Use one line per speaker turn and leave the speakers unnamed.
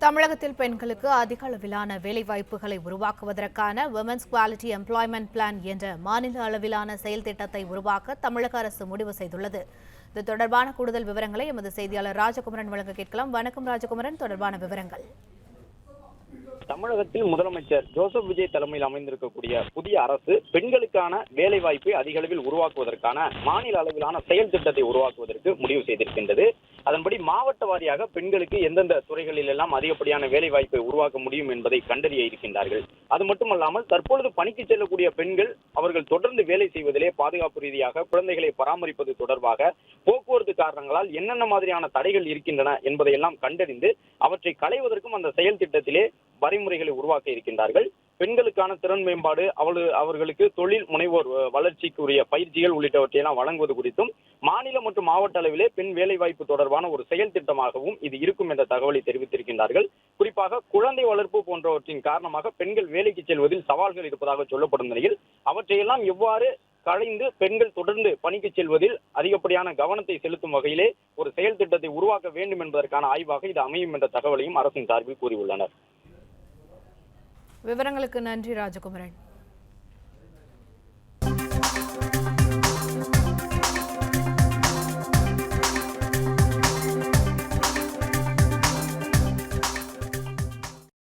தமிழகத்தில் பெண்களுக்கு அதிக அளவிலான வேலைவாய்ப்புகளை உருவாக்குவதற்கான விமென்ஸ் குவாலிட்டி எம்ப்ளாய்மெண்ட் பிளான் என்ற மாநில அளவிலான செயல் திட்டத்தை உருவாக்க தமிழக அரசு முடிவு செய்துள்ளது. இது தொடர்பான கூடுதல் விவரங்களை எமது செய்தியாளர் ராஜகுமரன் வழங்க கேட்கலாம். வணக்கம் ராஜகுமரன், தொடர்பான விவரங்கள்.
தமிழகத்தில் முதலமைச்சர் ஜோசப் விஜய் தலைமையில் அமைந்திருக்கக்கூடிய புதிய அரசு பெண்களுக்கான வேலை வாய்ப்பை அதிக அளவில் உருவாக்குவதற்கான மாநில அளவிலான செயல் திட்டத்தை உருவாக்குவதற்கு முடிவு செய்திருக்கின்றது. அதன்படி மாவட்ட வாரியாக பெண்களுக்கு எந்தெந்த துறைகளில் எல்லாம் அதிகப்படியான வேலை வாய்ப்பை உருவாக்க முடியும் என்பதை கண்டறிய இருக்கின்றார்கள். அது மட்டுமல்லாமல் தற்பொழுது பணிக்கு செல்லக்கூடிய பெண்கள் அவர்கள் தொடர்ந்து வேலை செய்வதிலே பாதுகாப்பு ரீதியாக குழந்தைகளை பராமரிப்பது தொடர்பாக போக்குவரத்து காரணங்களால் என்னென்ன மாதிரியான தடைகள் இருக்கின்றன என்பதையெல்லாம் கண்டறிந்து அவற்றை களைவதற்கும் அந்த செயல் திட்டத்திலே வரைமுறைகளை உருவாக்க இருக்கின்றார்கள். பெண்களுக்கான திறன் மேம்பாடு, அவர்களுக்கு தொழில் முனைவோர் வளர்ச்சிக்குரிய பயிற்சிகள் உள்ளிட்டவற்றையெல்லாம் வழங்குவது குறித்தும் மாநில மற்றும் மாவட்ட அளவிலே பெண் வேலைவாய்ப்பு தொடர்பான ஒரு செயல் திட்டமாகவும் இது இருக்கும் என்ற தகவலை தெரிவித்திருக்கின்றார்கள். குறிப்பாக குழந்தை வளர்ப்பு போன்றவற்றின் காரணமாக பெண்கள் வேலைக்கு செல்வதில் சவால்கள் இருப்பதாக சொல்லப்படும் நிலையில் அவற்றையெல்லாம் எவ்வாறு களைந்து பெண்கள் தொடர்ந்து பணிக்கு செல்வதில் அதிகப்படியான கவனத்தை செலுத்தும் வகையிலே ஒரு செயல் திட்டத்தை உருவாக்க வேண்டும் என்பதற்கான ஆய்வாக இது அமையும் என்ற தகவலையும் அரசின் சார்பில் கூறியுள்ளனர்.
விவரங்களுக்கு நன்றி ராஜகுமரன்.